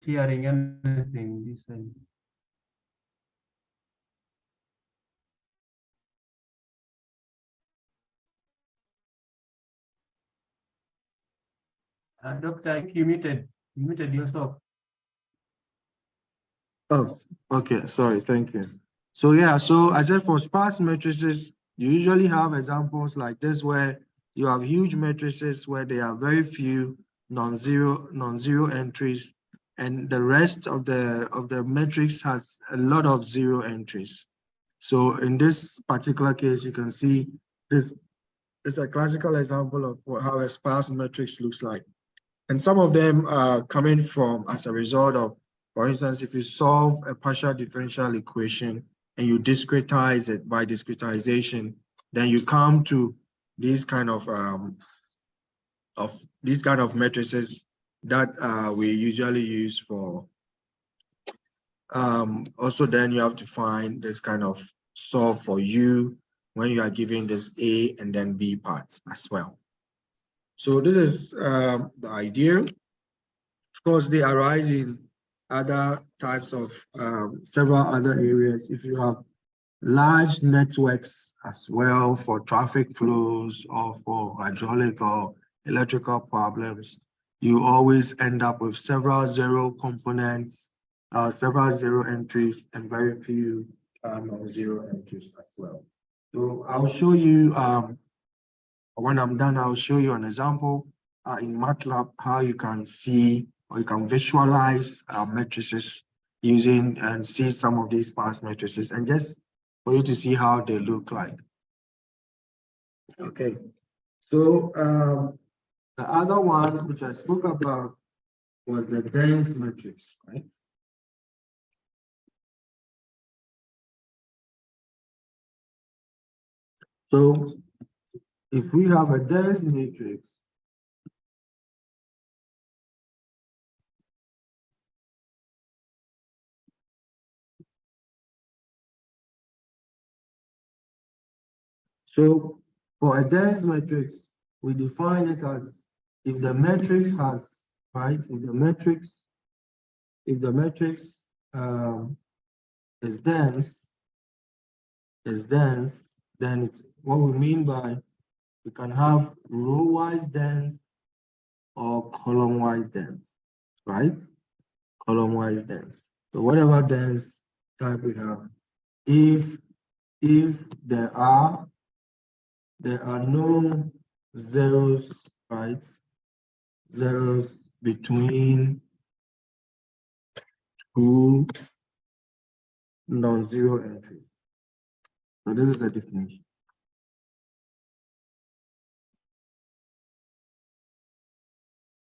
Hearing anything decent. Doctor, you muted yourself. Oh, okay. Sorry. Thank you. So yeah, so I said for sparse matrices, you usually have examples like this where you have huge matrices where there are very few non-zero entries, and the rest of the matrix has a lot of zero entries. So in this particular case, you can see this is a classical example of how a sparse matrix looks like. And some of them are coming from as a result of, for instance, if you solve a partial differential equation and you discretize it by discretization, then you come to these kind of matrices that we usually use for. Also, then you have to find this kind of solve for U when you are given this A and then B parts as well. So this is the idea. Of course, they arise in other types of several other areas. If you have large networks as well for traffic flows or for hydraulic or electrical problems, you always end up with several zero components, several zero entries, and very few non-zero entries as well. So I'll show you, when I'm done, I'll show you an example in MATLAB how you can see or you can visualize matrices using and see some of these sparse matrices, and just for you to see how they look like. Okay, so the other one which I spoke about was the dense matrix, right? So if we have a dense matrix, so for a dense matrix, we define it as if the matrix has, right? If the matrix is dense, then it's what we mean by we can have row-wise dense or column-wise dense, right? Column-wise dense. So whatever dense type we have, if there are no zeros, right? Zeros between two non-zero entries. So this is a definition.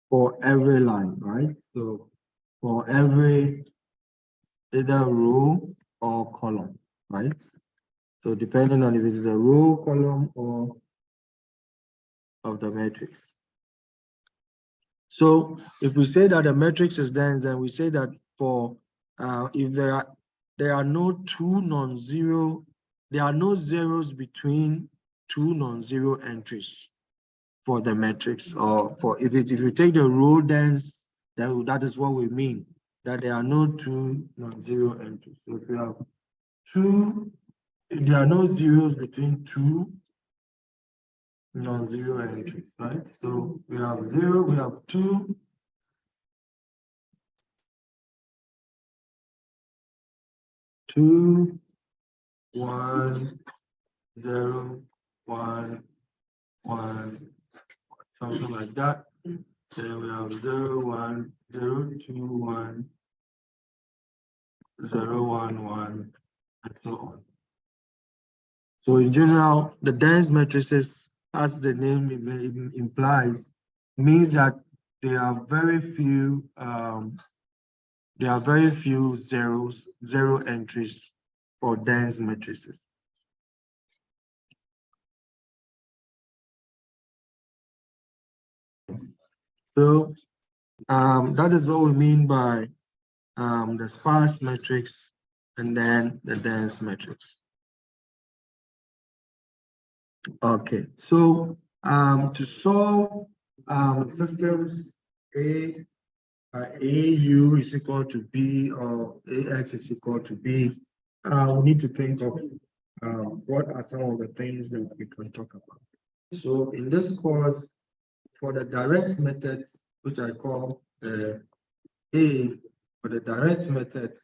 For every line, right? So for every either row or column, right? So depending on if it is a row, column, or of the matrix. So if we say that the matrix is dense, then we say that for if there are no zeros between two non-zero entries for the matrix, or for if you take the row dense, then that is what we mean, that there are no two non-zero entries. So if you have if there are no zeros between two non-zero entries, right? So we have 0, we have 2, 2, 1, 0, 1, 1, something like that. Then we have 0, 1, 0, 2, 1, 0, 1, 1, and so on. So in general, the dense matrices, as the name implies, means that there are very few zero entries for dense matrices. So that is what we mean by the sparse matrix and then the dense matrix. Okay, so to solve systems AU is equal to B or AX is equal to B, we need to think of what are some of the things that we can talk about. So in this course, for the direct methods, which I call A, for the direct methods,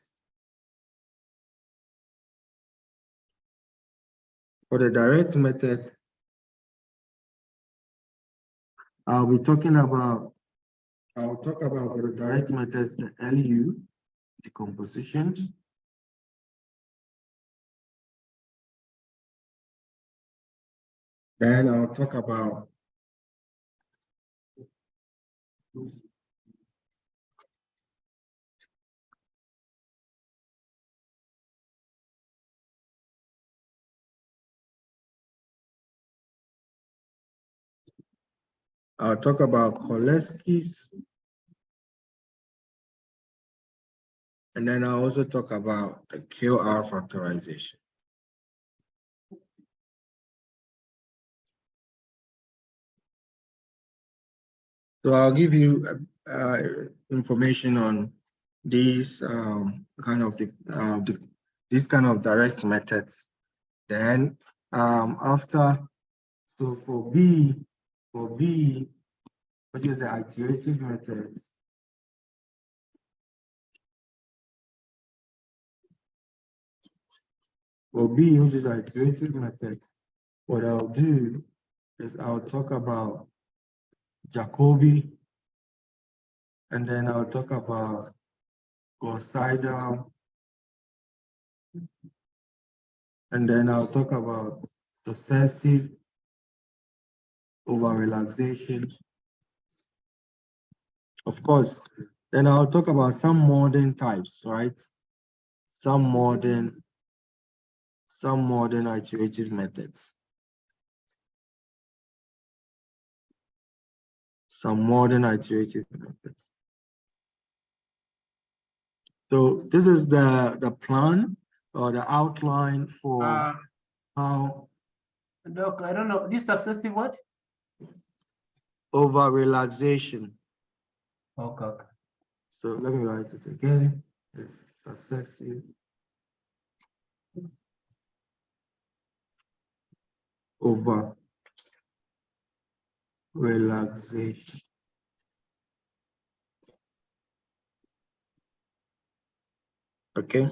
I'll be talking about, I'll talk about for the direct methods, the LU, decomposition. Then I'll talk about Koleski's, and then I'll also talk about the QR factorization. So I'll give you information on these these kind of direct methods. Then after, so for B, which is the iterative methods, what I'll do is I'll talk about Jacobi, and then I'll talk about Gauss-Seidel, and then I'll talk about successive over-relaxation. Of course, then I'll talk about some modern types, right? Some modern iterative methods. Some modern iterative methods. So this is the plan or the outline for how. Doc, I don't know, this successive what? Over-relaxation. Okay. So let me write it again. It's successive over-relaxation. Okay.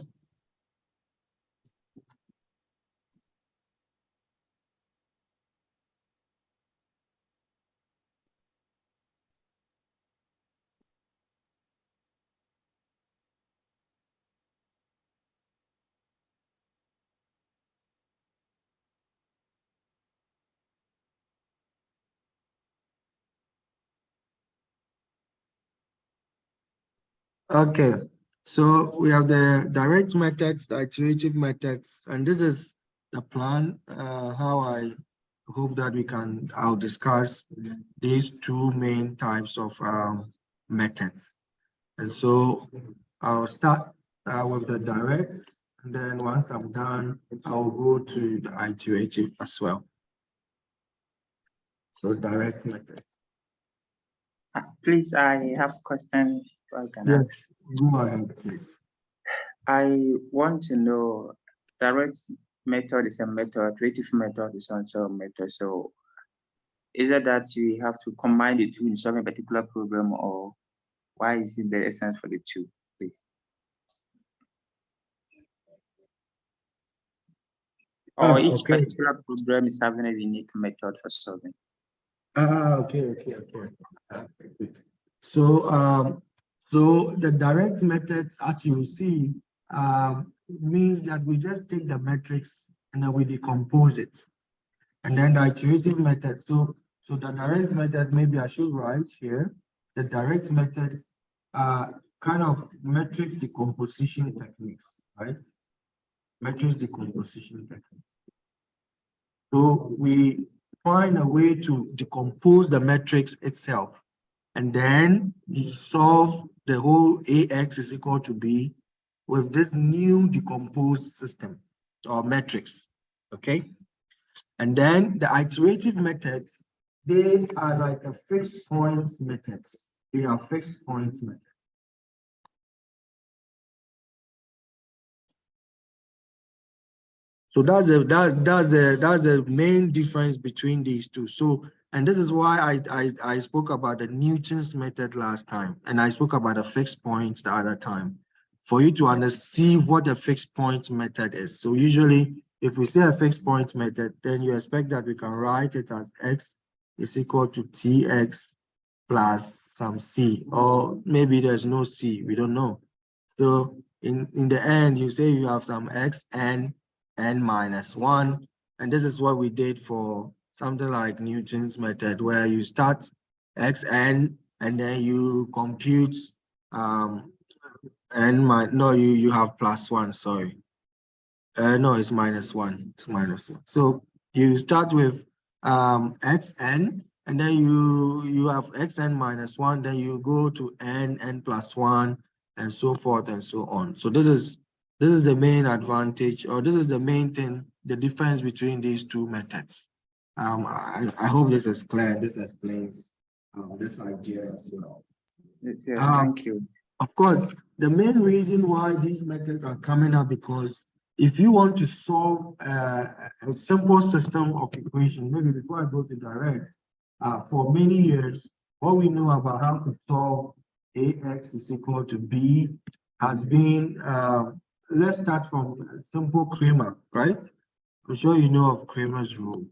Okay, so we have the direct methods, the iterative methods, and this is the plan, how I hope that I'll discuss these two main types of methods. And so I'll start with the direct, and then once I'm done, I'll go to the iterative as well. So direct methods. Please, I have a question. Yes, go ahead, please. I want to know, direct method is a method, iterative method is also a method. So is it that you have to combine the two in solving a particular problem, or why is it the essence for the two, please? Or each particular problem is having a unique method for solving. Okay. So, so the direct methods, as you see, means that we just take the matrix and then we decompose it. And then the iterative method, so the direct method, maybe I should write here, the direct methods are kind of matrix decomposition techniques, right? Matrix decomposition techniques. So we find a way to decompose the matrix itself, and then we solve the whole AX is equal to B with this new decomposed system or matrix, okay? And then the iterative methods, they are like a fixed point methods. we have fixed point method. So that's the main difference between these two. So, and this is why I spoke about the Newton's method last time, and I spoke about the fixed points the other time, for you to understand what the fixed point method is. So usually, if we say a fixed point method, then you expect that we can write it as x is equal to tx plus some c, or maybe there's no c, we don't know. So in the end, you say you have some x and n minus 1. And this is what we did for something like Newton's method, where you start xn and then you compute you have plus 1, sorry. No, it's minus 1. It's minus 1. So you start with xn, and then you have xn minus 1, then you go to n plus 1, and so forth and so on. So this is the main advantage, or this is the main thing, the difference between these two methods. I hope this is clear. This explains this idea as well. Yes, thank you. Of course, the main reason why these methods are coming up, because if you want to solve a simple system of equation, maybe before I go to direct, for many years, what we know about how to solve ax is equal to b has been, let's start from simple Kramer, right? I'm sure you know of Kramer's rule.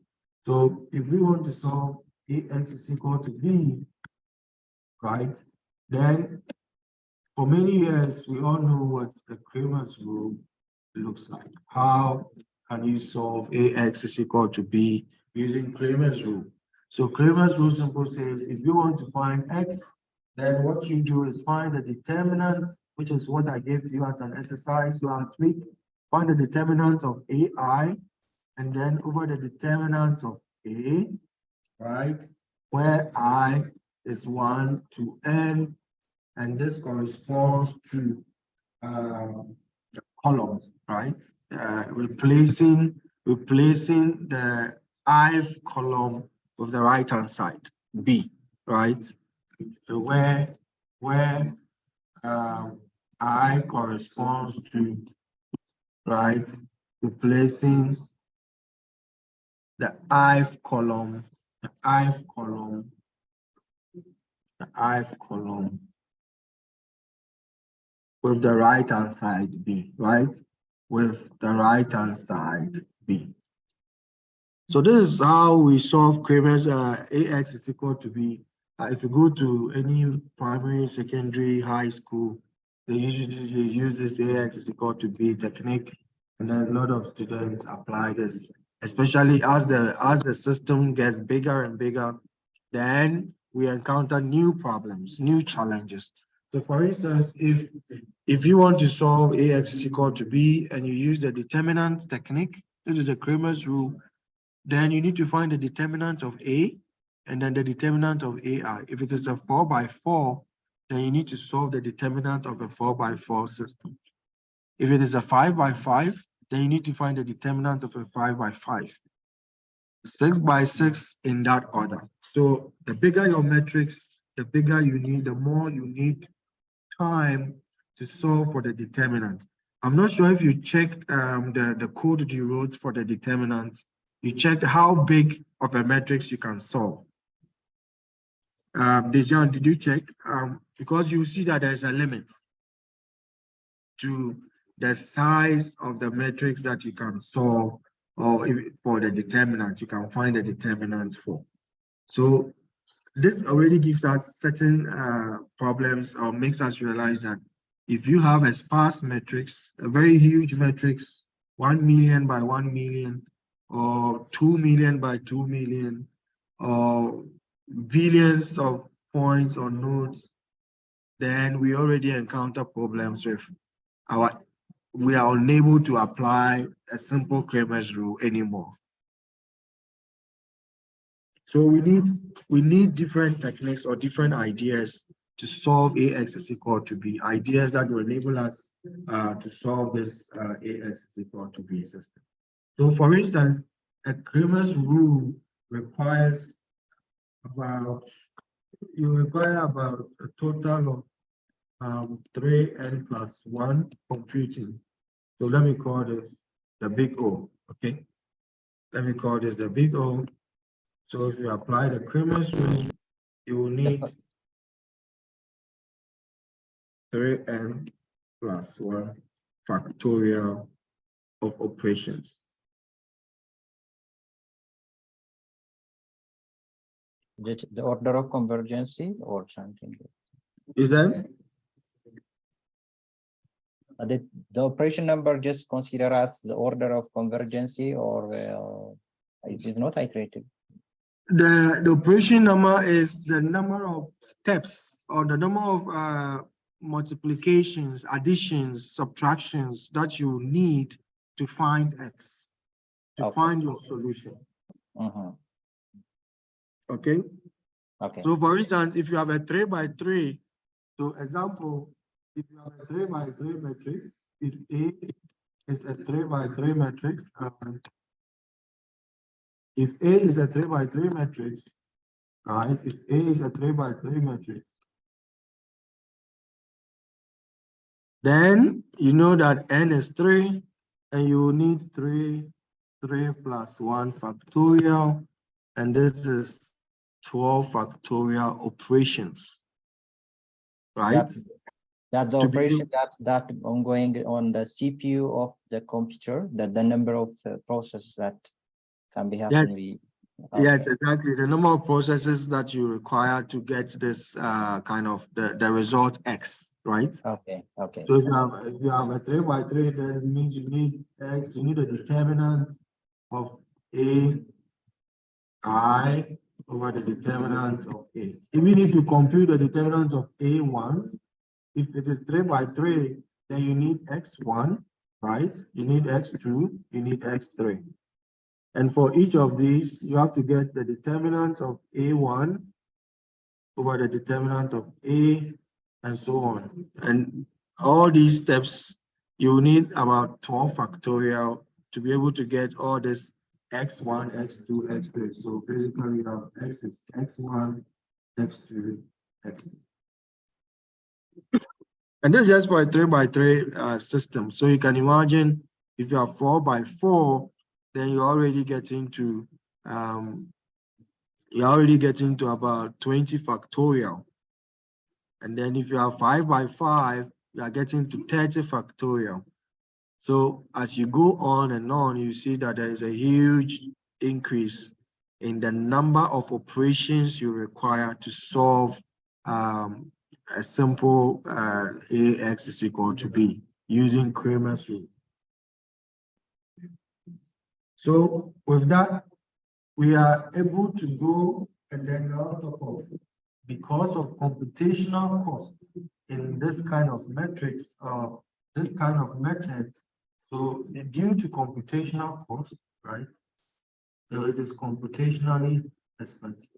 So if we want to solve ax is equal to b, right, then for many years, we all know what the Kramer's rule looks like. How can you solve ax is equal to b using Kramer's rule? So Kramer's rule simply says, if you want to find x, then what you do is find the determinant, which is what I gave you as an exercise last week. Find the determinant of ai, and then over the determinant of a, right, where I is 1 to n, and this corresponds to the columns, right? Replacing the ith column with the right hand side, B, right? So where I corresponds to, right, replacing the ith column, the ith column with the right hand side B, right? With the right hand side B. So this is how we solve Kramer's ax is equal to b. If you go to any primary, secondary, high school, they usually use this ax is equal to b technique, and then a lot of students apply this, especially as the system gets bigger and bigger. Then we encounter new problems, new challenges. So for instance, if you want to solve ax is equal to b and you use the determinant technique, this is the Kramer's rule, then you need to find the determinant of a and then the determinant of ai. If it is a 4x4, then you need to solve the determinant of a 4x4 system. If it is a 5x5, then you need to find the determinant of a 5x5. 6x6 in that order. So the bigger your matrix, the bigger you need, the more you need time to solve for the determinant. I'm not sure if you checked the code you wrote for the determinant. You checked how big of a matrix you can solve. Dejan, did you check? Because you see that there's a limit to the size of the matrix that you can solve, or for the determinant, you can find the determinants for. So this already gives us certain problems, or makes us realize that if you have a sparse matrix, a very huge matrix, 1 million by 1 million, or 2 million by 2 million, or billions of points or nodes, then we already encounter problems with we are unable to apply a simple Kramer's rule anymore. So we need different techniques or different ideas to solve ax is equal to b, ideas that will enable us to solve this ax is equal to b system. So for instance, a Kramer's rule requires about you require about a total of 3n plus 1 computing. So let me call this the big O, okay? Let me call this the big O. So if you apply the Cramer's rule, you will need 3n plus 1 factorial of operations. The order of convergency or something. Is that? The operation number just consider as the order of convergency, or it is not iterative. The operation number is the number of steps or the number of multiplications, additions, subtractions that you need to find x, to Okay. find your solution. Mhm. Okay. Okay. So for instance, if you have a 3 by 3, so example, if you have a 3 by 3 matrix, if A is a 3 by 3 matrix, if A is a 3 by 3 matrix, right? If A is a 3 by 3 matrix, then you know that n is 3, and you need 3 plus 1 factorial, and this is 12 factorial operations, right? That the To be operation that ongoing on the CPU of the computer, that the number of processes that can be happening. Yes, exactly. The number of processes that you require to get this kind of the result X, right? Okay. Okay. So if you have a 3 by 3, then it means you need X, you need a determinant of A I over the determinant of A. Even if you compute the determinant of A1, if it is 3 by 3, then you need X1, right? You need X2, you need X3. And for each of these, you have to get the determinant of A1 over the determinant of A, and so on. And all these steps, you need about 12 factorial to be able to get all this X1, X2, X3. So basically, you have X is X1, X2, X3. And this is just for a 3 by 3 system. So you can imagine if you have 4 by 4, then you're already getting to about 20 factorial. And then if you have 5 by 5, you are getting to 30 factorial. So as you go on and on, you see that there is a huge increase in the number of operations you require to solve a simple AX is equal to B using Cramer's rule. So with that, we are able to go and then now talk of, because of computational costs in this kind of metrics, this kind of method, so due to computational cost, right? So it is computationally expensive.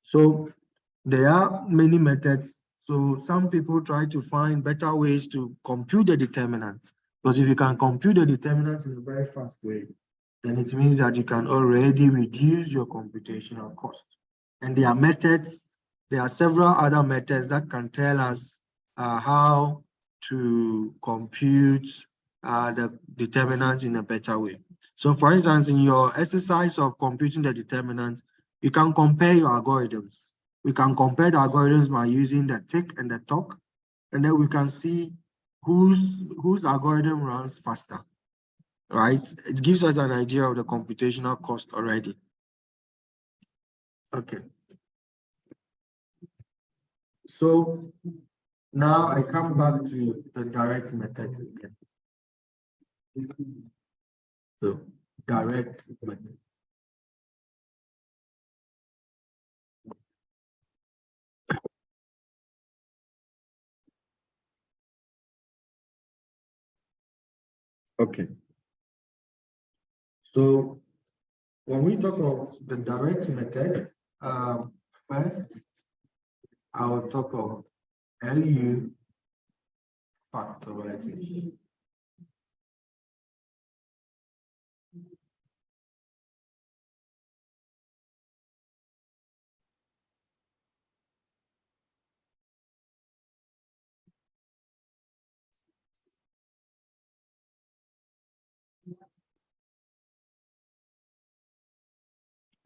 So there are many methods. So some people try to find better ways to compute the determinants. Because if you can compute the determinants in a very fast way, then it means that you can already reduce your computational cost. And there are methods, there are several other methods that can tell us how to compute the determinants in a better way. So for instance, in your exercise of computing the determinants, you can compare your algorithms. We can compare the algorithms by using the tick and the talk, and then we can see whose algorithm runs faster, right? It gives us an idea of the computational cost already. Okay. So now I come back to the direct method again. So direct method. Okay. So when we talk of the direct method, first I will talk of LU factorization.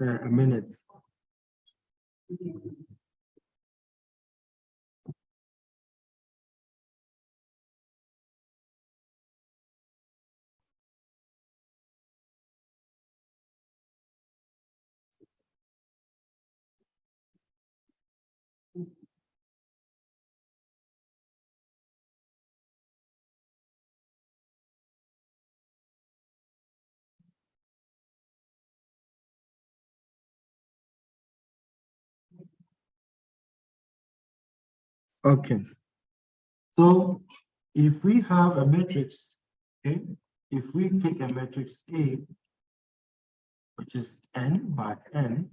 A minute. Okay. So if we have a matrix, okay, if we take a matrix A, which is n by n,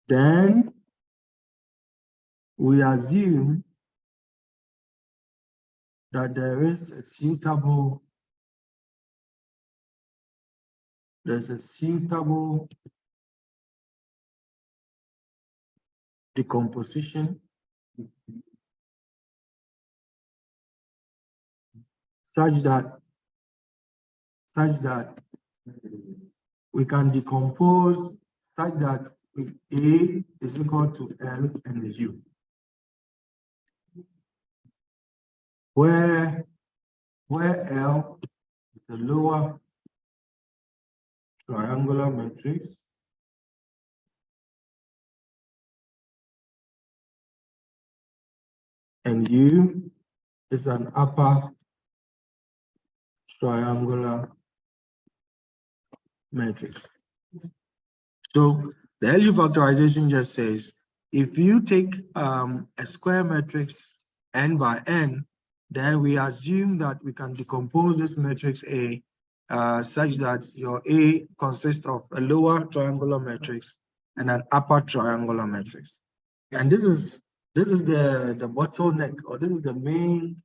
then we assume that there's a suitable decomposition such that we can decompose such that A is equal to L and U, where L is the lower triangular matrix and U is an upper triangular matrix. So the LU factorization just says if you take a square matrix n by n, then we assume that we can decompose this matrix A such that your A consists of a lower triangular matrix and an upper triangular matrix. And this is the bottleneck, or this is the main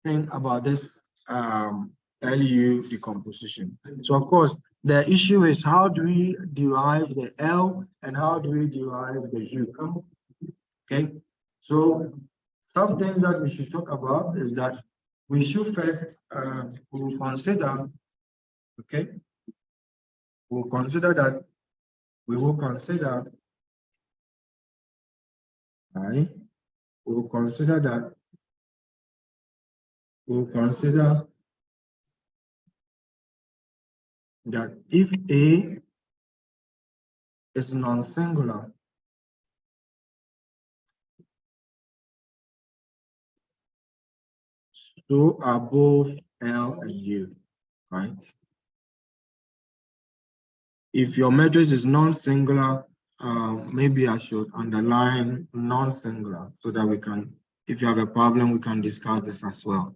thing about this LU decomposition. So of course, the issue is how do we derive the L and how do we derive the U? Okay, so some things that we should talk about is that we should first we'll consider, okay, we will consider that we will consider that if A is non-singular, so are both L and U, right? If your matrix is non-singular, maybe I should underline non-singular so that we can, if you have a problem, we can discuss this as well.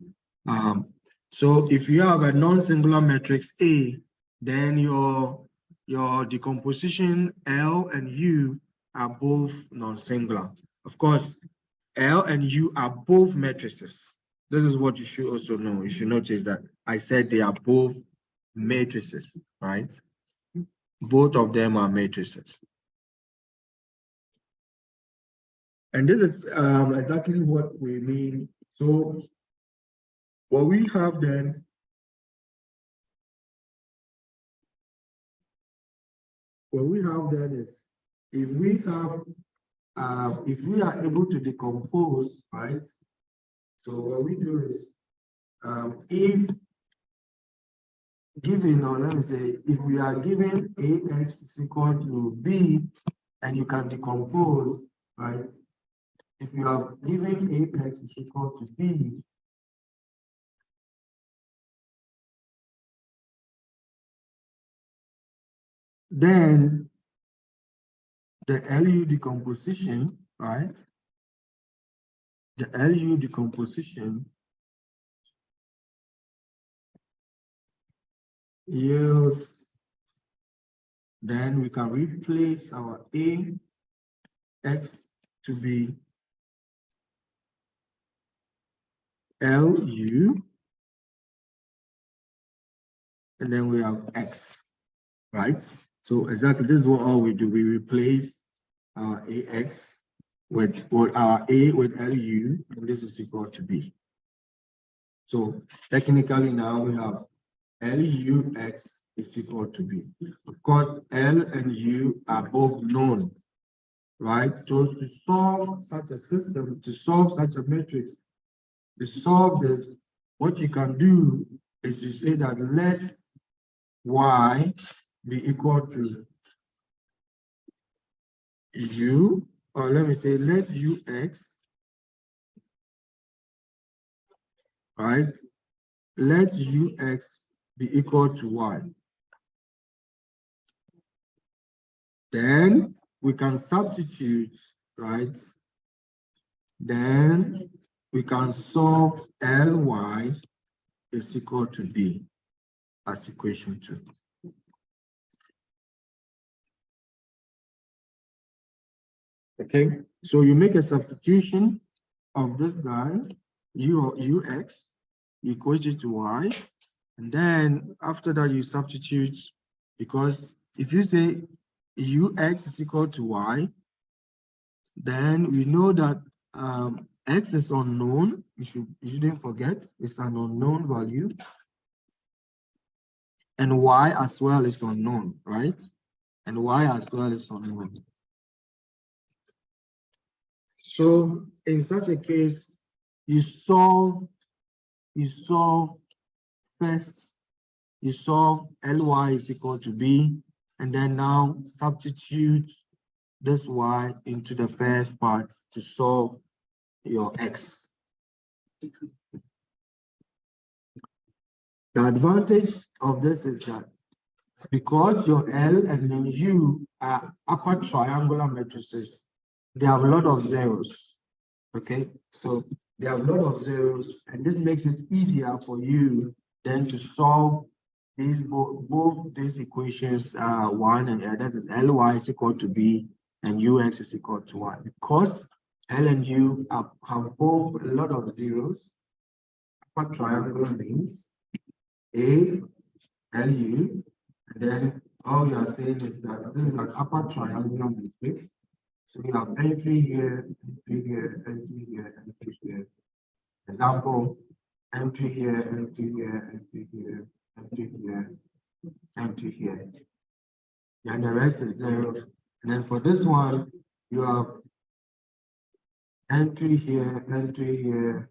So if you have a non-singular matrix A, then your decomposition L and U are both non-singular. Of course, L and U are both matrices. This is what you should also know. You should notice that I said they are both matrices, right? Both of them are matrices. And this is exactly what we mean. So what we have then is if we are able to decompose, right? So what we do is if given, or let me say, if we are given AX is equal to B and you can decompose, right? If you are given AX is equal to B, then the LU decomposition, right? The LU decomposition yields, then we can replace our A x to be LU, and then we have x, right? So exactly this is what all we do. We replace our AX with our A with LU, and this is equal to B. So technically now we have LUX is equal to B. Of course, L and U are both known, right? So to solve such a system, to solve such a matrix, to solve this, what you can do is to say that let Y be equal to U, or let me say let UX, right? Let UX be equal to Y. Then we can substitute, right? Then we can solve Ly is equal to B as equation 2. Okay, so you make a substitution of this guy, UX, equate it to Y, and then after that you substitute, because if you say UX is equal to Y, then we know that X is unknown. You shouldn't forget it's an unknown value. And Y as well is unknown, right? And Y as well is unknown. So in such a case, you solve first, you solve Ly is equal to B, and then now substitute this Y into the first part to solve your X. The advantage of this is that because your L and then U are upper triangular matrices, they have a lot of zeros. Okay, so they have a lot of zeros, and this makes it easier for you then to solve these both these equations, one and that is Ly is equal to B and Ux is equal to Y. Because L and U have both a lot of zeros, upper triangular means A, LU, and then all you are saying is that this is an upper triangular matrix. So you have entry here, entry here, entry here, entry here. Example, entry here, entry here, entry here, entry here, entry here. And the rest is zero. And then for this one, you have entry here, entry here,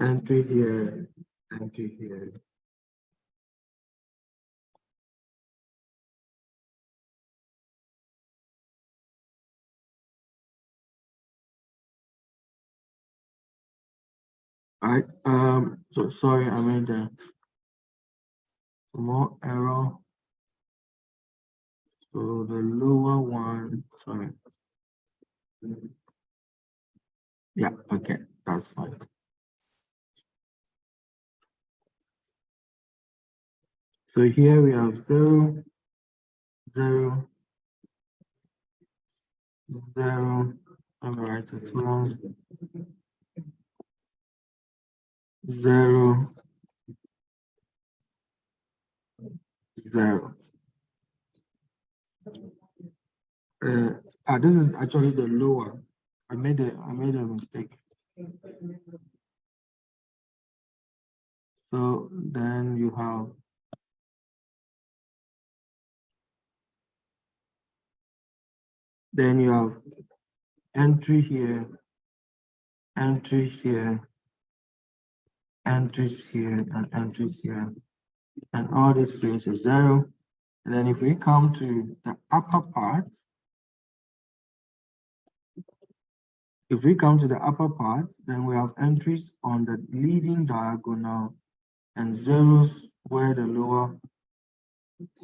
entry here, entry here. All right, so sorry, I made a small error. So the lower one, sorry. Yeah, okay, that's fine. So here we have 0, 0, 0. I'm gonna write it wrong. 0, 0. This is actually the lower. I made a mistake. So then you have entry here, entries here, entries here, and entries here, and all this place is 0. And then if we come to the upper part, then we have entries on the leading diagonal and zeros where the lower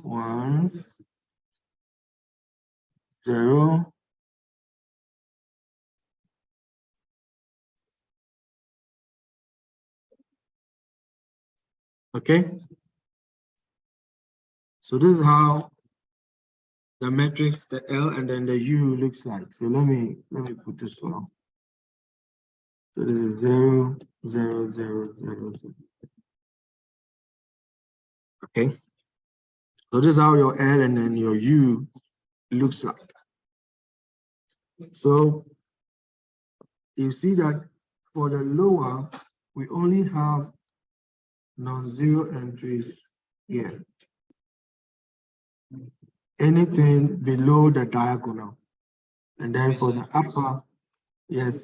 ones, 0, okay. So this is how the matrix, the L and then the U looks like. So let me put this one. So this is 0, 0, 0, 0, 0. Okay. So this is how your L and then your U looks like. So you see that for the lower, we only have non-zero entries here. Anything below the diagonal. And then for the upper, yes,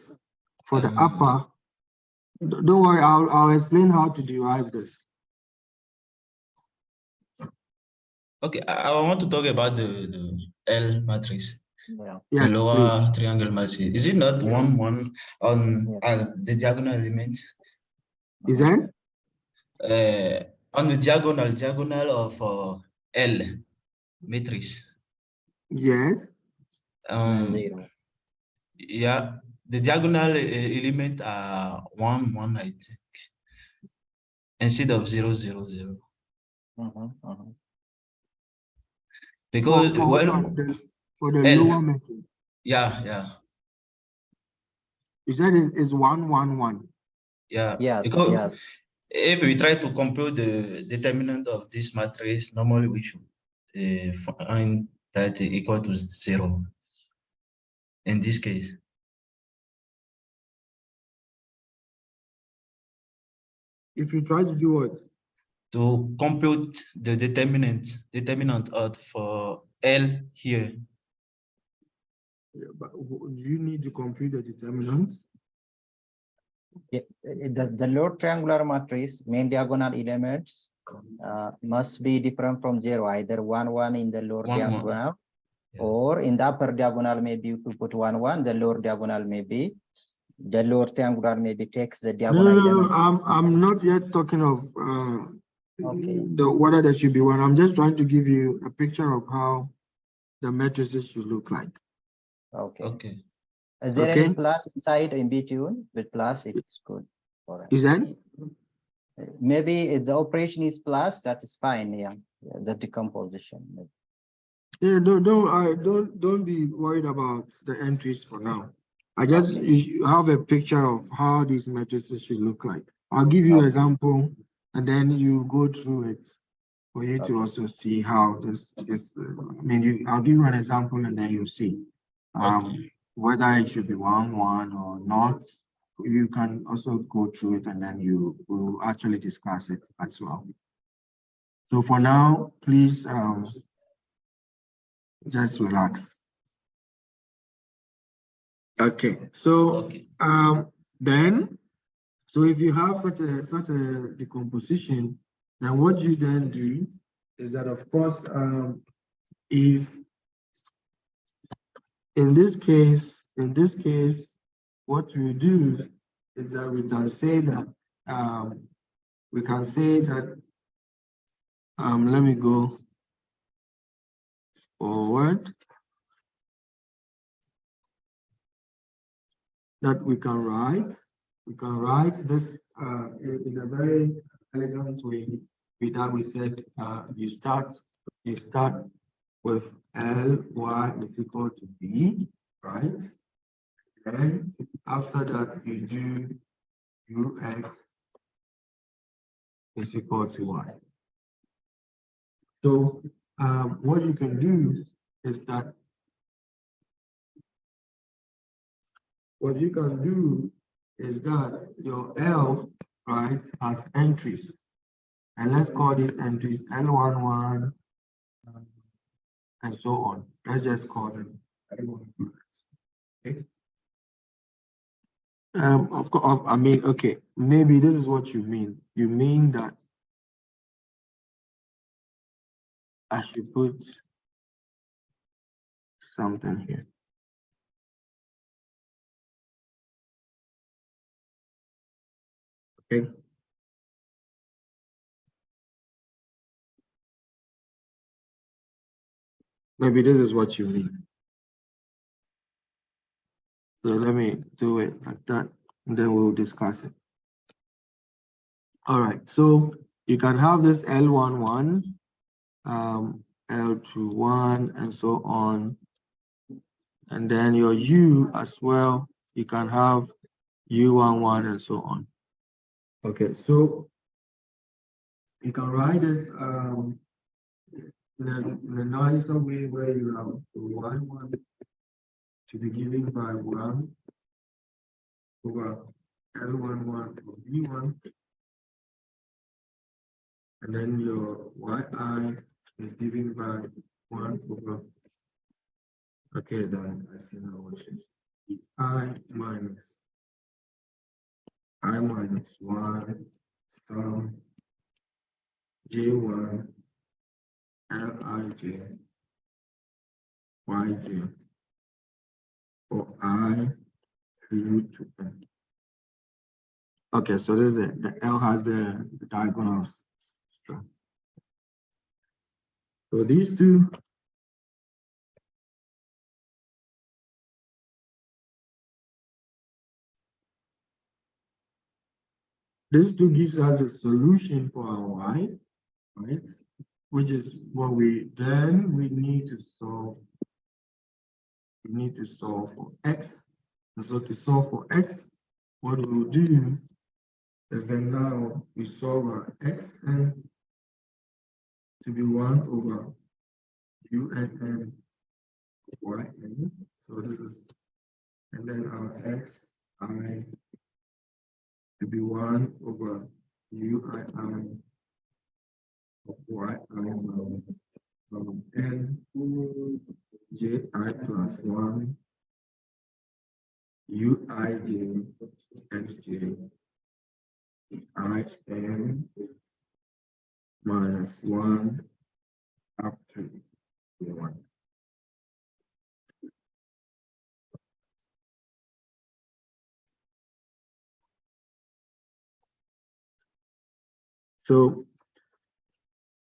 for the upper, don't worry, I'll explain how to derive this. Okay, I want to talk about the L matrix. Yeah. Yes, the lower please. triangle matrix. Is it not 1, 1 on Yes. as the diagonal element? Is that? On the diagonal of L matrix. Yes. Zero. Yeah, the diagonal element are 1, 1, I think, instead of 0, 0, 0. Because For the L, lower matrix, yeah, you said it is 1, 1, 1. yeah. Yes, Because yes. if we try to compute the determinant of this matrix, normally we should find that equal to 0 in this case. If you try to do what? To compute the determinant of for L here. Yeah, but you need to compute the determinants. The lower triangular matrix main diagonal elements must be different from 0, either 1, 1 in the lower 1, 1. diagonal, Yeah. or in the upper diagonal, maybe if you put 1, 1, the lower diagonal maybe, the lower triangular maybe takes the diagonal element. I'm not yet talking of Okay. whether there should be one. I'm just trying to give you a picture of how the matrices should look like. Okay. Okay. Is there Okay. any plus inside in between? With plus, it's good. All right. Is that? Maybe if the operation is plus, that is fine. Yeah, the decomposition. Yeah, don't be worried about the entries for now. I just Okay. you have a picture of how these matrices should look like. I'll give you an example, and then you go through it for you to also see how this. I mean, I'll give you an example, and then you'll see whether it should be 1, 1 or not. You can also go through it, and then you will actually discuss it as well. So for now, please just relax. Okay, so then, so if you have such a decomposition, then what you then do is that, of course, if in this case, what we do is that we can say that let me go forward. That we can write this in a very elegant way. With that, we said you start with Ly is equal to B, right? And after that, you do Ux is equal to Y. So what you can do is that your L, right, has entries. And let's call these entries L11 and so on. Let's just call them L11. Okay. Of course, I mean, okay, maybe this is what you mean. You mean that I should put something here. Okay. Maybe this is what you mean. So let me do it like that, and then we'll discuss it. All right, so you can have this L11 L to 1 and so on. And then your U as well, you can have U11 and so on. Okay, so you can write this in a nicer way where you have Y1 to be given by 1 over L11 for V1. And then your Yi is given by 1 over, okay, then I see now what it is. I minus 1 sum J1 Lij Yj for I through to N. Okay, so this is the L has the diagonals. So these two gives us a solution for our Y, right? Which is what we need to solve. We need to solve for X. And so to solve for X, what we'll do is then now we solve our Xn to be 1 over UNN Yn. So this is, and then our Xi to be 1 over UII of Yi N Ji plus 1 Uij Xj In minus 1 up to 1. So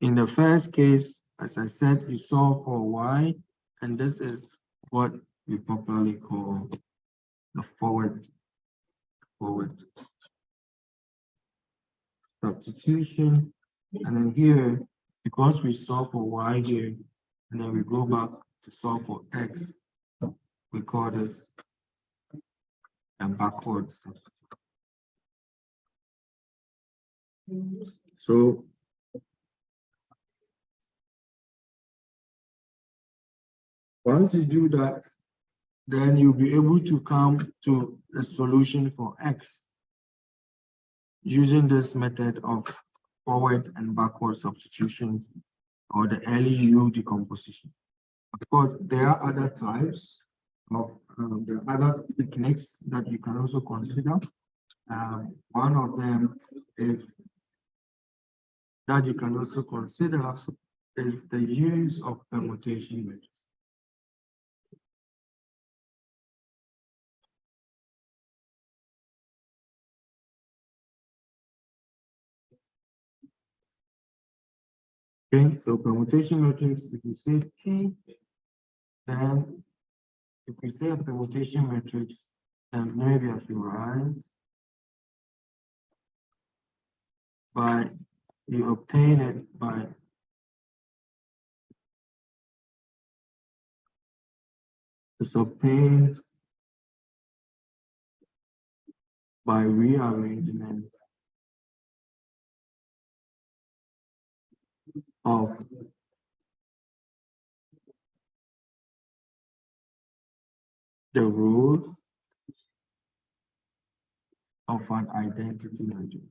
in the first case, as I said, you solve for Y, and this is what we popularly call the forward substitution. And then here, because we solve for Y here, and then we go back to solve for X, we call this a backward substitution. So once you do that, then you'll be able to come to a solution for X using this method of forward and backward substitution, or the LU decomposition. Of course, there are other types of there are other techniques that you can also consider. One of them is that you can also consider is the use of permutation methods. Okay, so permutation matrix, if you say P, then if we say a permutation matrix, then maybe I should write by you obtain it by it's obtained by rearrangement of the root of an identity matrix.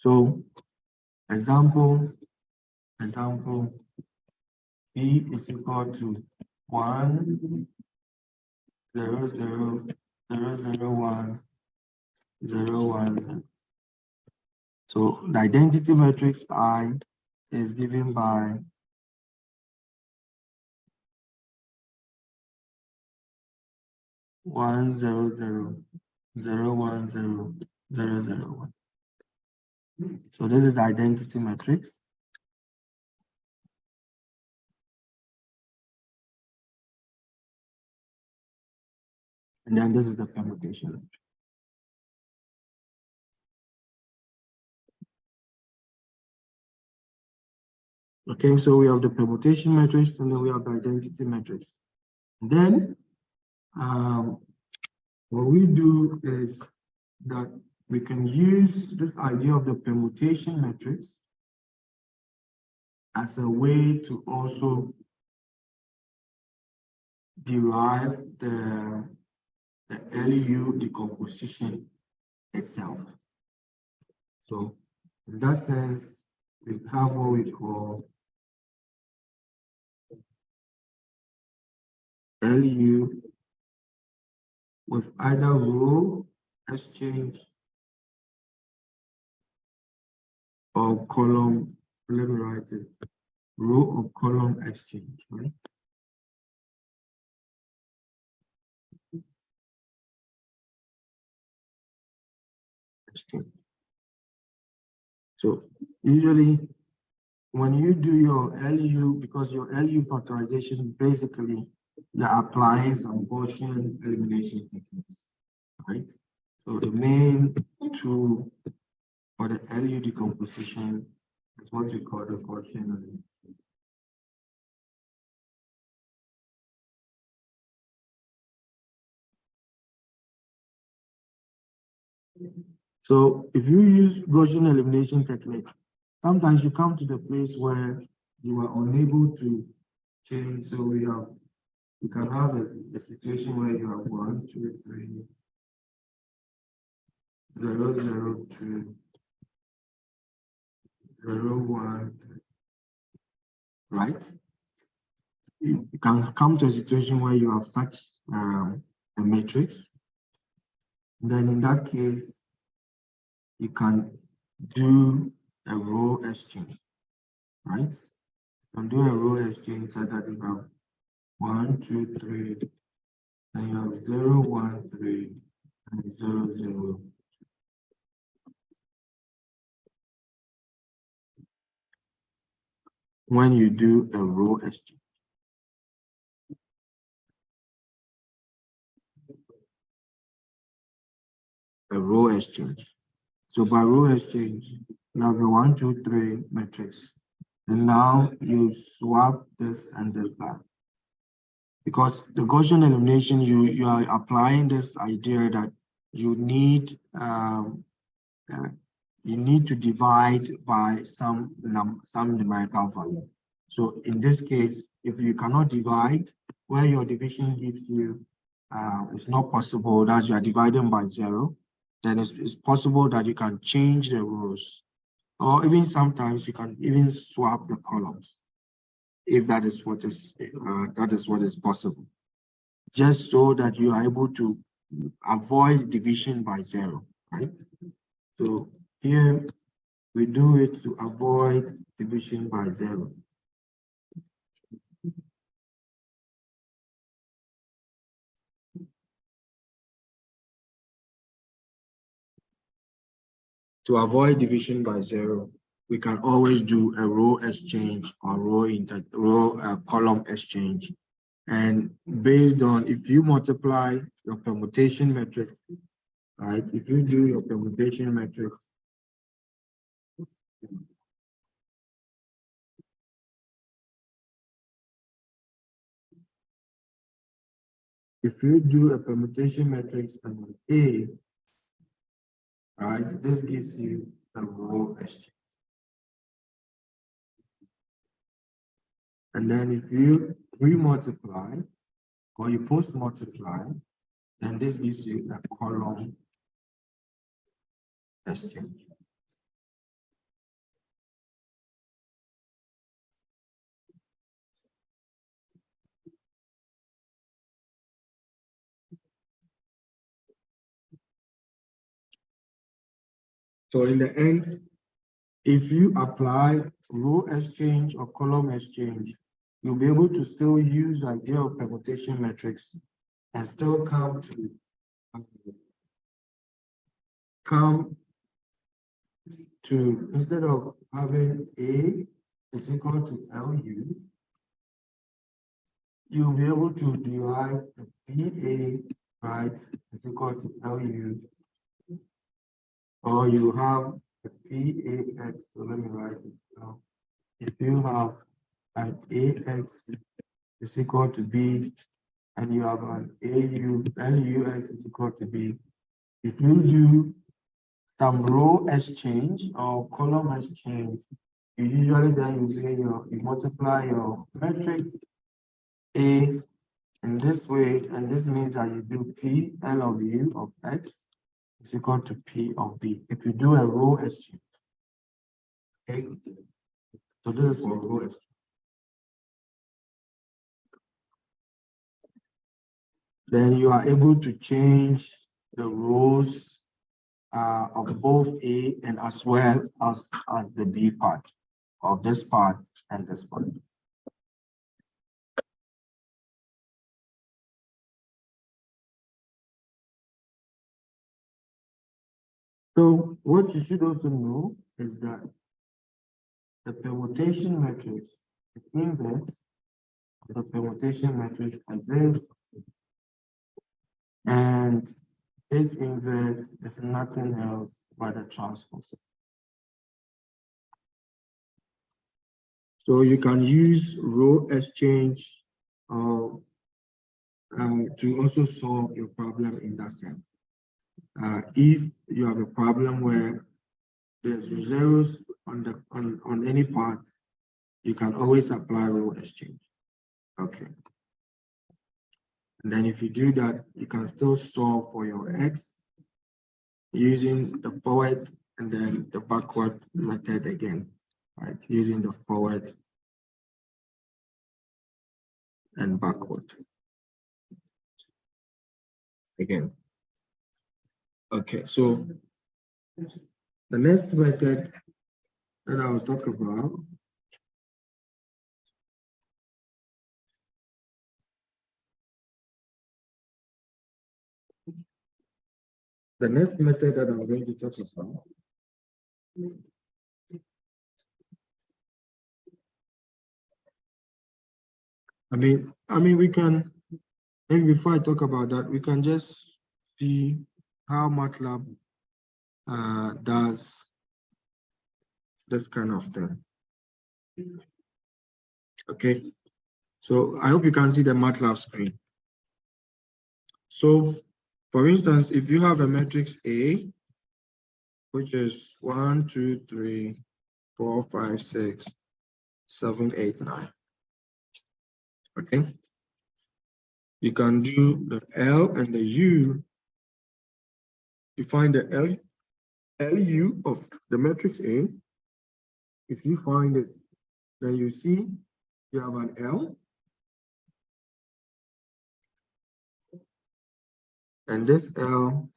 So example, E is equal to 1, 0, 0, 0, 0, 1, 0, 1. So the identity matrix I is given by 1, 0, 0, 0, 1, 0, 0, 0, 1. So this is the identity matrix. And then this is the permutation matrix. Okay, so we have the permutation matrix and then we have the identity matrix. Then what we do is that we can use this idea of the permutation matrix as a way to also derive the LU decomposition itself. So in that sense, we have what we call LU with either row exchange or column, let me write it, row or column exchange, right? Exchange. So usually when you do your LU, because your LU factorization, basically you're applying some Gaussian elimination techniques, right? So the main tool for the LU decomposition is what we call the Gaussian elimination. So if you use Gaussian elimination technique, sometimes you come to the place where you are unable to change. So you can have a situation where you have 1, 2, 3, 0, 0, 2, 0, 1, right? You can come to a situation where you have such a matrix. Then in that case, you can do a row exchange, right? You can do a row exchange so that you have 1, 2, 3, and you have 0, 1, 3, and 0, 0. When you do a row exchange. A row exchange. So by row exchange, you have a 1, 2, 3 matrix. And now you swap this and this back. Because the Gaussian elimination, you are applying this idea that you need to divide by some numerical value. So in this case, if you cannot divide, where your division gives you it's not possible that you are dividing by 0, then it's possible that you can change the rows, or even sometimes you can even swap the columns, if that is what is possible, just so that you are able to avoid division by 0, right? So here we do it to avoid division by 0. To avoid division by 0, we can always do a row exchange or column exchange. And based on, if you multiply your permutation matrix, right? If you do your permutation matrix, if you do a permutation matrix and A, right, this gives you a row exchange. And then if you re-multiply or you post-multiply, then this gives you a column exchange. So in the end, if you apply row exchange or column exchange, you'll be able to still use the idea of permutation matrix and still come to instead of having A is equal to LU, you'll be able to derive the PA, right, is equal to LU, or you have a PAX, so let me write it down. if you have an AX is equal to B and you have an LUX is equal to B, if you do some row exchange or column exchange, you usually then you multiply your matrix A in this way, and this means that you do P L of U of X is equal to P of B. If you do a row exchange, okay. So this is for row exchange. Then you are able to change the rows of both A and as well as the B part of this part and this part. So what you should also know is that the permutation matrix, the inverse of the permutation matrix exists, and its inverse is nothing else but a transpose. So you can use row exchange to also solve your problem in that sense. If you have a problem where there's zeros on any part, you can always apply row exchange. Okay. And then if you do that, you can still solve for your X using the forward and then the backward method again, right? Using the forward and backward again. Okay, so the next method that I'll talk about that I'm going to talk about I mean we can, and before I talk about that, we can just see how MATLAB does this kind of thing. Okay, so I hope you can see the MATLAB screen. So for instance, if you have a matrix A, which is 1, 2, 3, 4, 5, 6, 7, 8, 9. Okay, you can do the L and the U. You find the LU of the matrix A. If you find it, then you see you have an L. And this L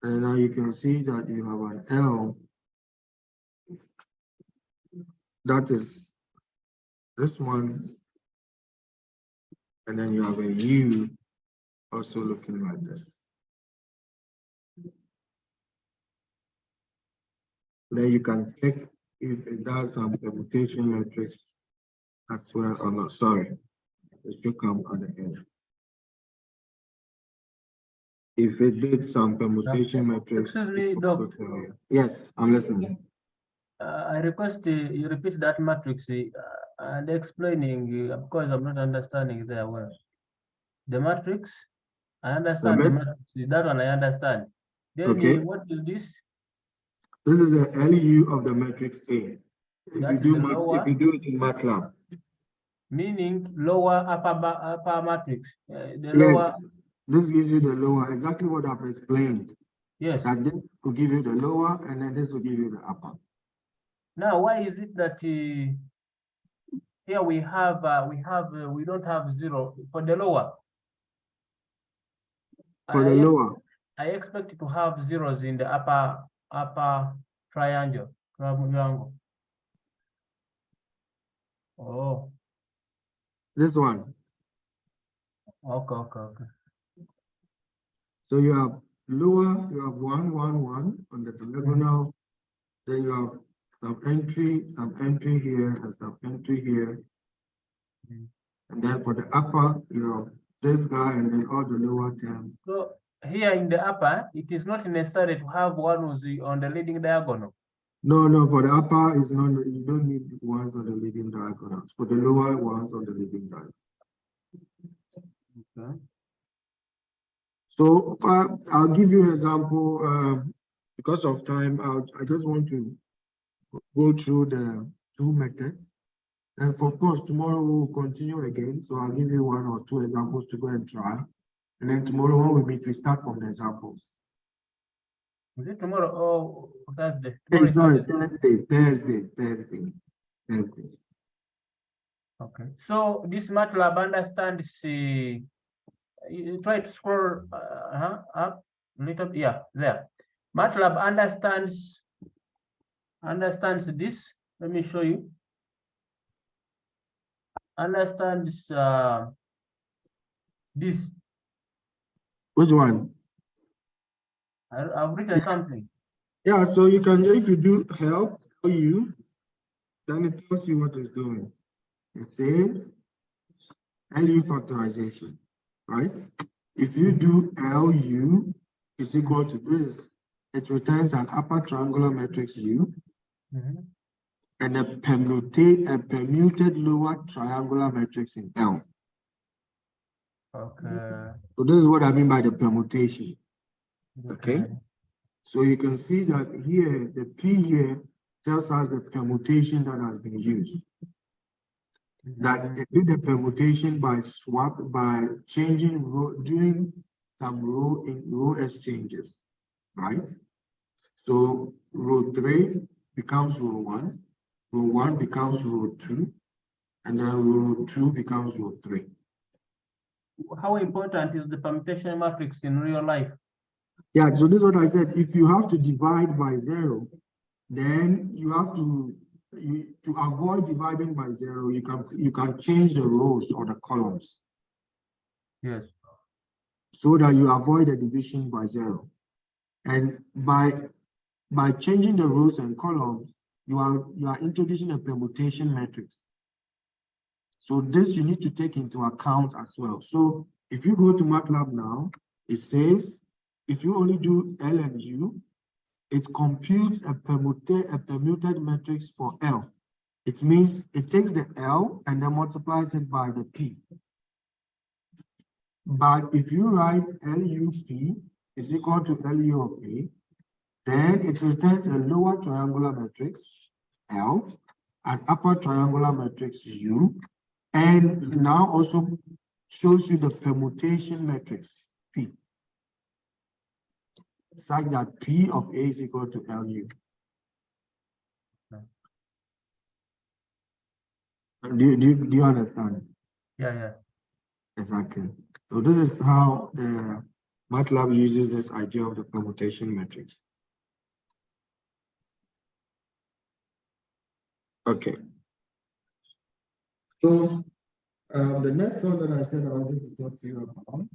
and now you can see that you have an L that is this one, and then you have a U also looking like this. Then you can check if it does some permutation matrix as well or not. Sorry, it should come at the end. If it did some permutation matrix. Excuse me, Doc. Yes, I'm listening. I request you repeat that matrix and explaining because I'm not understanding there well. The matrix, I understand the matrix. That one I understand. Then Okay. what is this? This is the LU of the matrix A. That is the lower. If you do it in MATLAB. Meaning lower upper matrix. The Yes, lower. this gives you the lower, exactly what I've explained. Yes. That this will give you the lower and then this will give you the upper. Now, why is it that here we don't have zero for the lower? For the lower. I expect to have zeros in the upper triangle. Oh. This one. Okay. So you have lower, you have 1, 1, 1 on the diagonal. Then you have some entry here, and some entry here. And then for the upper, you have this guy and then all the lower terms. So here in the upper, it is not necessary to have one who's on the leading diagonal. No, no, for the upper is not, you don't need ones on the leading diagonals. For the lower ones on the leading diagonal. Okay. So I'll give you an example. Because of time, I just want to go through the two methods. And of course, tomorrow we'll continue again. So I'll give you one or two examples to go and try. And then tomorrow when we meet, we start from the examples. Is it tomorrow or Thursday? Hey, Tomorrow is sorry, Thursday. Okay. So this MATLAB understands. You try to scroll up a little. Yeah, there. MATLAB understands this. Let me show you. Understands this. Which one? I've written something. Yeah, so you can, if you do help for you, then it tells you what it's doing. It says LU factorization, right? If you do LU is equal to this, it returns an upper triangular matrix U and a permuted lower triangular matrix in L. Okay. So this is what I mean by the permutation. Okay. So you can see that here, the P here tells us the permutation that has been used. That it did the permutation by changing doing some row exchanges, right? So row 3 becomes row 1 becomes row 2, and then row 2 becomes row 3. How important is the permutation matrix in real life? Yeah, so this is what I said. If you have to divide by 0, then you have to avoid dividing by 0. You can change the rows or the columns. Yes. So that you avoid the division by 0. And by changing the rows and columns, you are introducing a permutation matrix. So this you need to take into account as well. So if you go to MATLAB now, it says if you only do L and U, it computes a permuted matrix for L. It means it takes the L and then multiplies it by the P. But if you write LUP is equal to LU of A, then it returns a lower triangular matrix L, an upper triangular matrix U, and now also shows you the permutation matrix P, such that P of A is equal to LU. Do you understand? yeah. Exactly. So this is how the MATLAB uses this idea of the permutation matrix. Okay. So the next one that I said I wanted to talk to you about.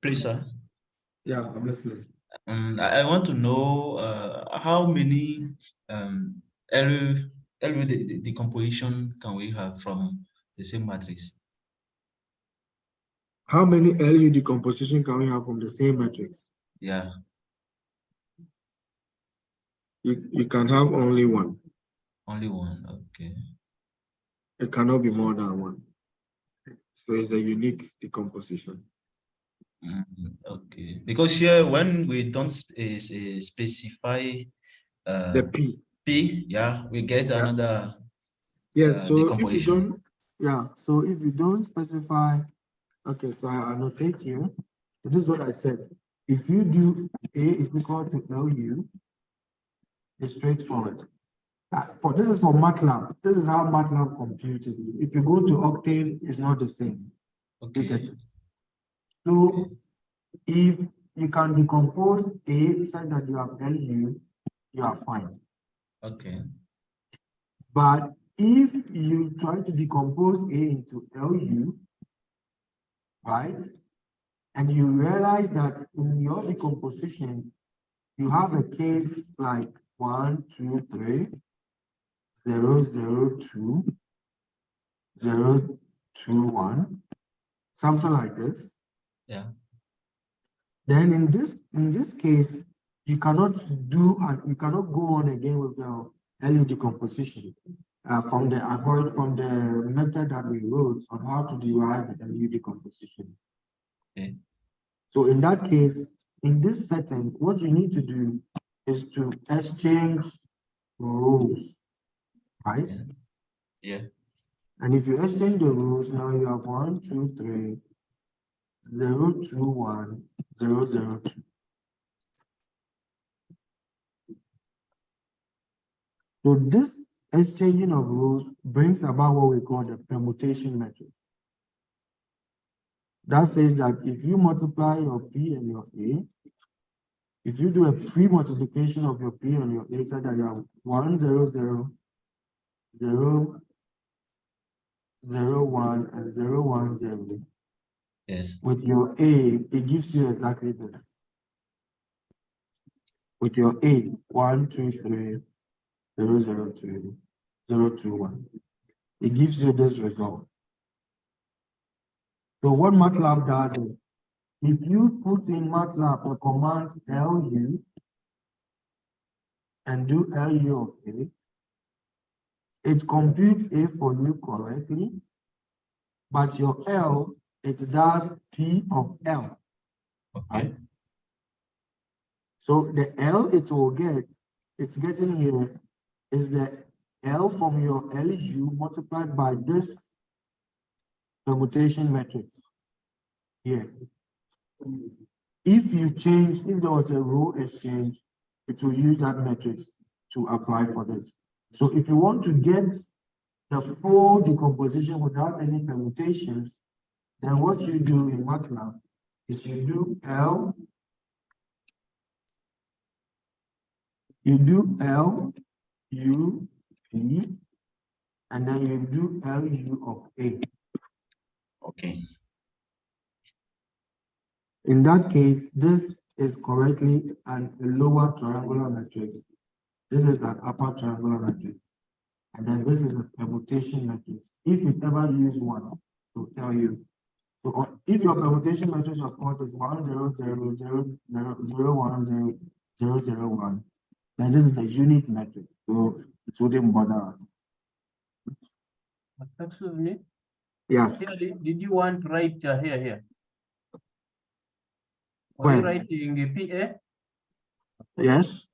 Please, sir. Yeah, I'm listening. I want to know how many LU decomposition can we have from the same matrix? How many LU decomposition can we have from the same matrix? Yeah. You can have only one. Only one, okay. It cannot be more than one. So it's a unique decomposition. Okay, because here when we don't specify the P, yeah, we get another so decomposition. So if you don't specify, okay, so I annotate here. So this is what I said. If you do A is equal to LU, it's straightforward. This is for MATLAB. This is how MATLAB computes it. If you go to Octane, it's not the same. Okay. So if you can decompose A such that you have LU, you are fine. Okay. But if you try to decompose A into LU, right, and you realize that in your decomposition, you have a case like 1, 2, 3, 0, 0, 2, 0, 2, 1, something like this. Yeah. Then in this case, you cannot go on again with the LU decomposition from the method that we wrote on how to derive the LU decomposition. Okay. So in that case, in this setting, what you need to do is to exchange rows, right? Yeah. Yeah. And if you exchange the rows, now you have 1, 2, 3, 0, 2, 1, 0, 0, 2. So this exchanging of rows brings about what we call the permutation method. That says that if you multiply your P and your A, if you do a pre-multiplication of your P and your A, so that you have 1, 0, 0, 0, 0, 1, and 0, 1, 0. Yes. With your A, it gives you exactly this. With your A, 1, 2, 3, 0, 0, 2, 0, 2, 1. It gives you this result. So what MATLAB does is, if you put in MATLAB a command LU and do LU of A, it computes A for you correctly, but your L, it does P of L. Okay. Right? So the L it will get, it's getting here, is the L from your LU multiplied by this permutation matrix here. If there was a row exchange, it will use that matrix to apply for this. So if you want to get the full decomposition without any permutations, then what you do in MATLAB is you do L, U, P, and then you do LU of A. Okay. In that case, this is correctly a lower triangular matrix. This is an upper triangular matrix. And then this is a permutation matrix. If you ever use one to tell you. So if your permutation matrix of course is 1, 0, 0, 0, 0, 0, 1, 0, 0, 0, 1, then this is the unit matrix. So it wouldn't bother. Excuse me. Yes. Here, did you want to write here? Are Where? you writing PA? Yes.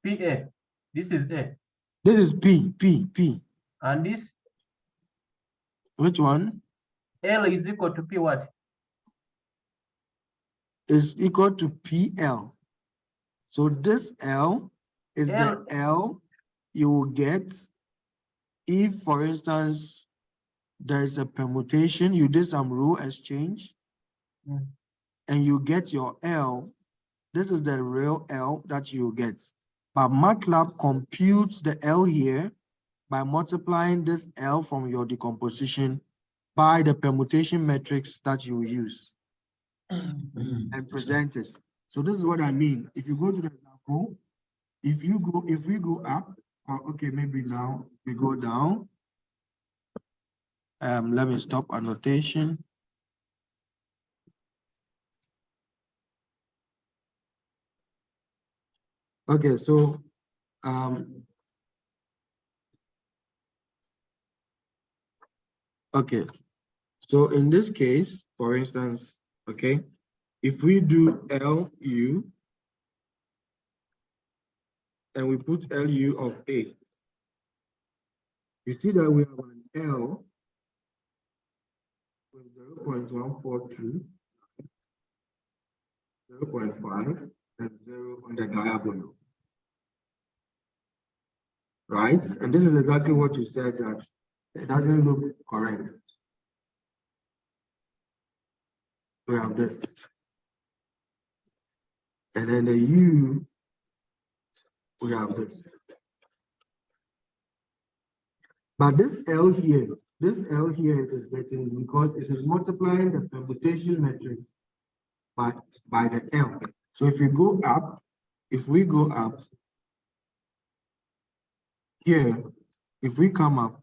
PA. This is A. This is P. And this Which one? L is equal to P what? Is equal to PL. So this L is the L you will get if, for instance, there is a permutation, you did some row exchange, and you get your L. This is the real L that you get. But MATLAB computes the L here by multiplying this L from your decomposition by the permutation matrix that you use and present it. So this is what I mean. If you go to the example, if we go up, okay, maybe now we go down. Let me stop annotation. Okay, so okay, so in this case, for instance, okay, if we do LU and we put LU of A, you see that we have an L with 0.142, 0.5, and 0 on the diagonal. Right? And this is exactly what you said, that it doesn't look correct. We have this. And then the U, we have this. But this L here it is getting because it is multiplying the permutation matrix by the L. So if we go up here, if we come up,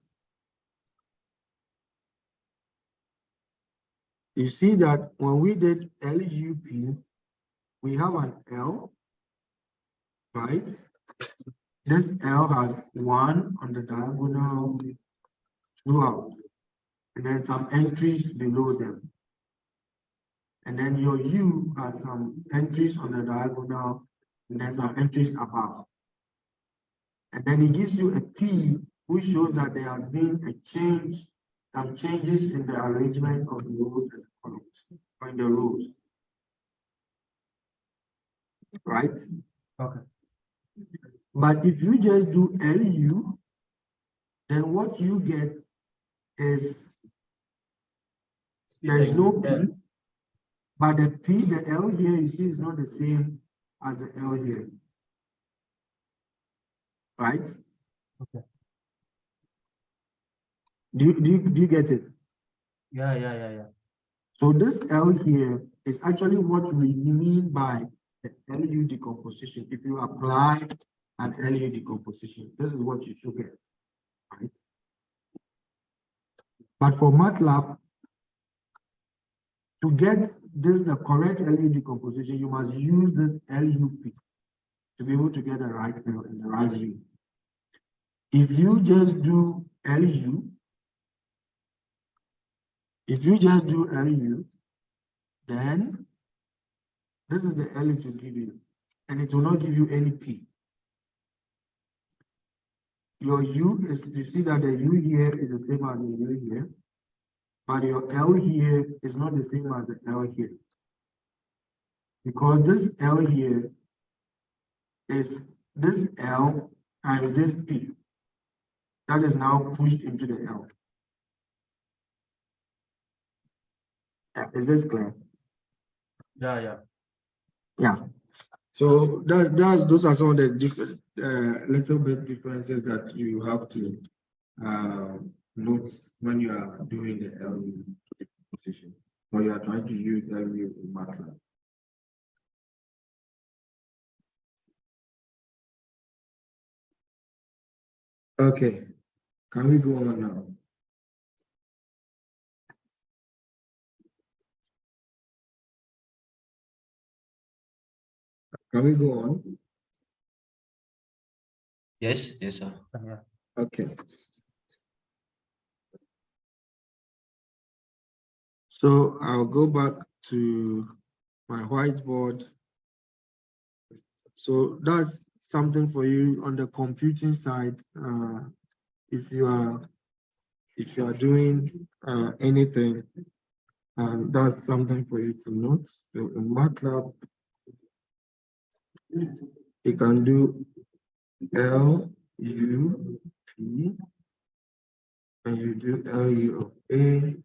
you see that when we did LUP, we have an L, right? This L has 1 on the diagonal throughout, and then some entries below them. And then your U has some entries on the diagonal, and then some entries above. And then it gives you a P, which shows that there has been a change, some changes in the arrangement of the rows and columns, or in the rows. Right? Okay. But if you just do LU, then what you get is there is no P, but the P, the L here, you see, is not the same as the L here. Right? Okay. Do you get it? Yeah. So this L here is actually what we mean by the LU decomposition. If you apply an LU decomposition, this is what you should get. Right? But for MATLAB, to get this the correct LU decomposition, you must use this LUP to be able to get the right L and the right U. If you just do LU, then this is the L it will give you, and it will not give you any P. Your U is, you see that the U here is the same as the U here, but your L here is not the same as the L here. Because this L here is this L and this P that is now pushed into the L. Is this clear? Yeah. Yeah. So those are some of the different little bit differences that you have to note when you are doing the LU position, or you are trying to use LU in MATLAB. Okay, can we go on now? Can we go on? Yes, sir. Yeah. Okay. So I'll go back to my whiteboard. So that's something for you on the computing side. If you are doing anything, that's something for you to note. So in MATLAB, you can do L, U, P, and you do LU of A,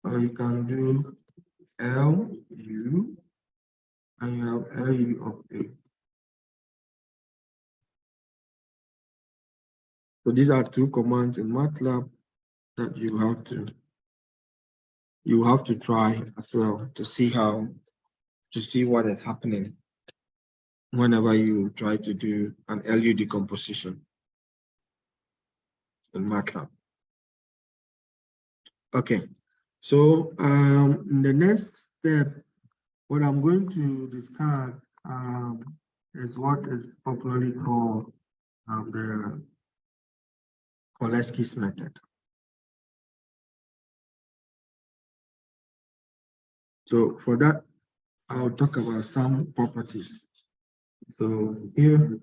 or you can do L, U, and you have LU of A. So these are two commands in MATLAB that you have to try as well to see what is happening whenever you try to do an LU decomposition in MATLAB. Okay, so in the next step, what I'm going to discuss is what is popularly called the Koleski's method. So for that, I'll talk about some properties. So here,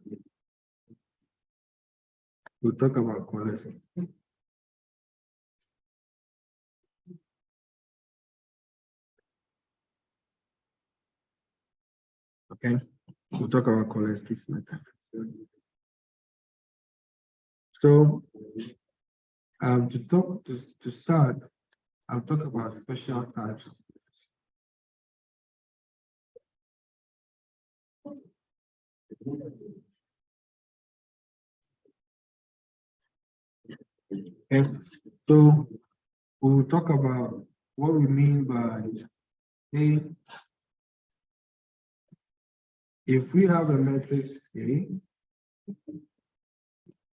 we'll talk about Koleski. Okay, we'll talk about Koleski's method. So to start, I'll talk about special types. Okay, so we'll talk about what we mean by A. If we have a matrix A,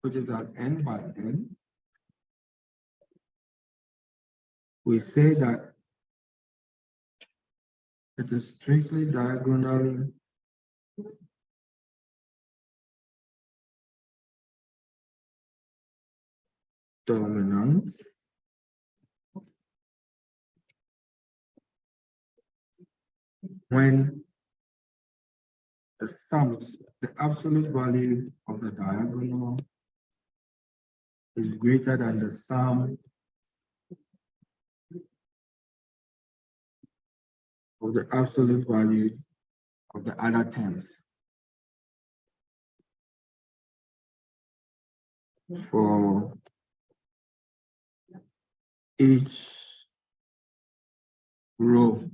which is at n by n, we say that It is strictly diagonally dominant when the sums, the absolute value of the diagonal is greater than the sum of the absolute value of the other terms. For each row.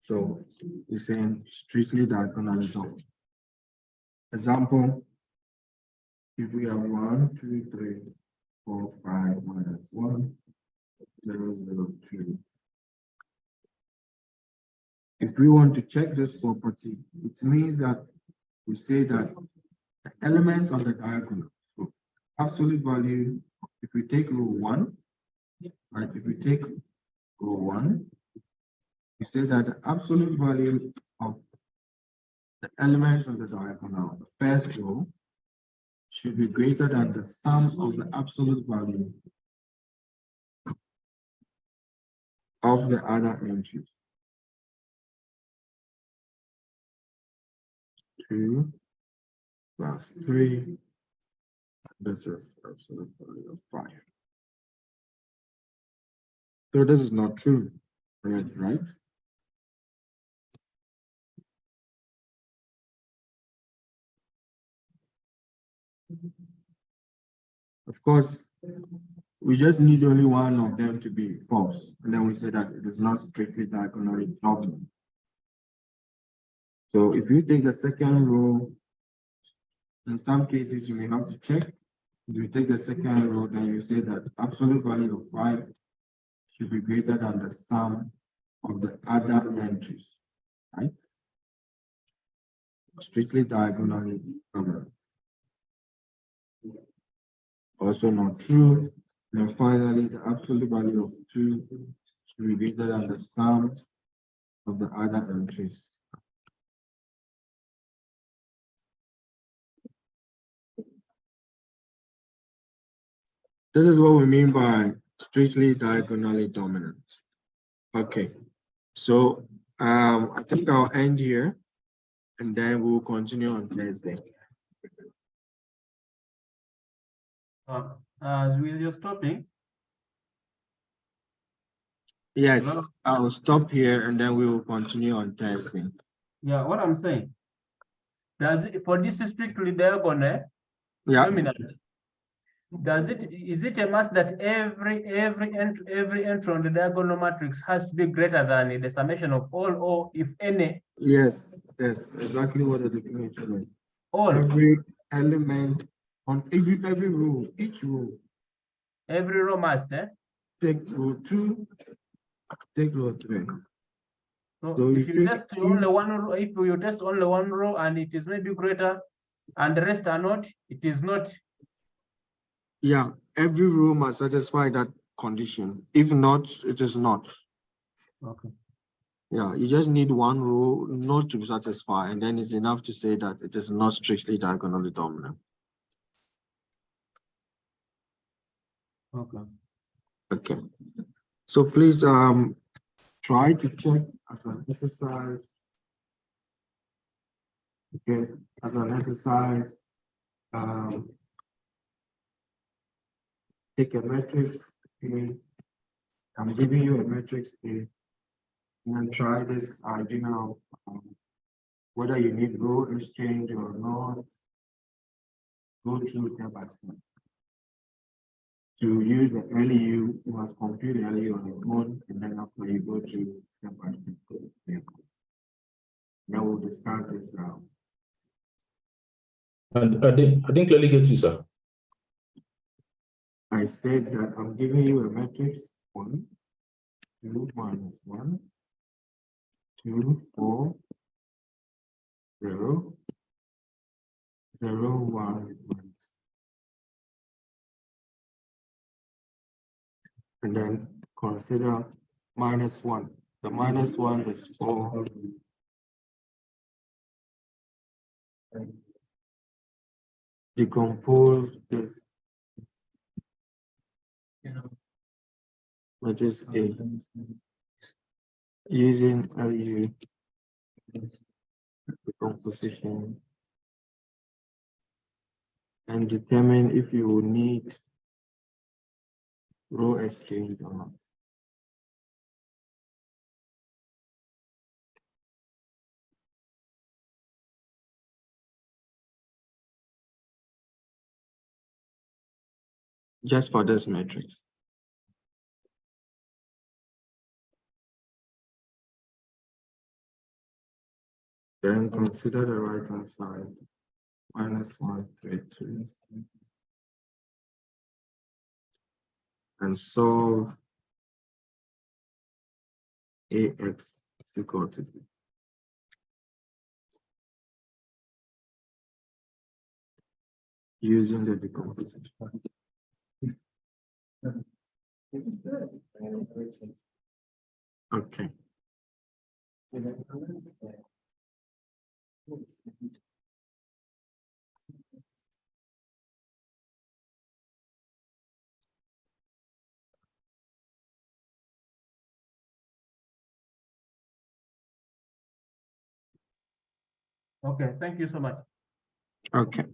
So we're saying strictly diagonally dominant. Example, if we have 1, 2, 3, 4, 5, minus 1, 0, 0, 2. If we want to check this property, it means that we say that the elements of the diagonal, so absolute value, if we take row 1, right, if we take row 1, we say that the absolute value of the elements of the diagonal, the first row, should be greater than the sum of the absolute value of the other entries. 2 plus 3, this is absolute value of 5. So this is not true, right? Of course, we just need only one of them to be false, and then we say that it is not strictly diagonally dominant. So if you take the second row, in some cases you may have to check. If you take the second row, then you say that absolute value of 5 should be greater than the sum of the other entries, right? Strictly diagonally dominant. Also not true. And finally, the absolute value of 2 should be greater than the sum of the other entries. This is what we mean by strictly diagonally dominant. Okay, so I think I'll end here and then we'll continue on Thursday. As we're stopping. Yes, Hello? I'll stop here and then we will continue on Thursday. Yeah, what I'm saying. Does it, for this strictly diagonal dominant, is it a must that every entry on the diagonal matrix has to be greater than the summation of all, or if any? Yes, exactly what the definition is. All. Every element on every row, each row. Every row must, Take row 2, take row 3. So if you test only one row, if you test only one row and it is maybe greater and the rest are not, it is not. Yeah, every row must satisfy that condition. If not, it is not. Okay. Yeah, you just need one row not to satisfy, and then it's enough to say that it is not strictly diagonally dominant. Okay. Okay. So please try to check as an exercise. Okay, as an exercise, take a matrix A. I'm giving you a matrix A, and then try this idea of whether you need row exchange or not. Go through step by step. To use the LU, you must compute the LU on your own, and then after you go to step by step. Then we'll discuss this now. And I didn't clearly get you, sir. I said that I'm giving you a matrix 1, 2 minus 1, 2, 4, 0, 0, 1, and then consider minus 1. The minus 1 is 4. Decompose this matrix A using LU decomposition and determine if you will need row exchange or not. Just for this matrix. Then consider the right hand side, minus 1, 3, 2. And solve AX is equal to B. Using the decomposition. Okay. Okay, thank you so much. Okay.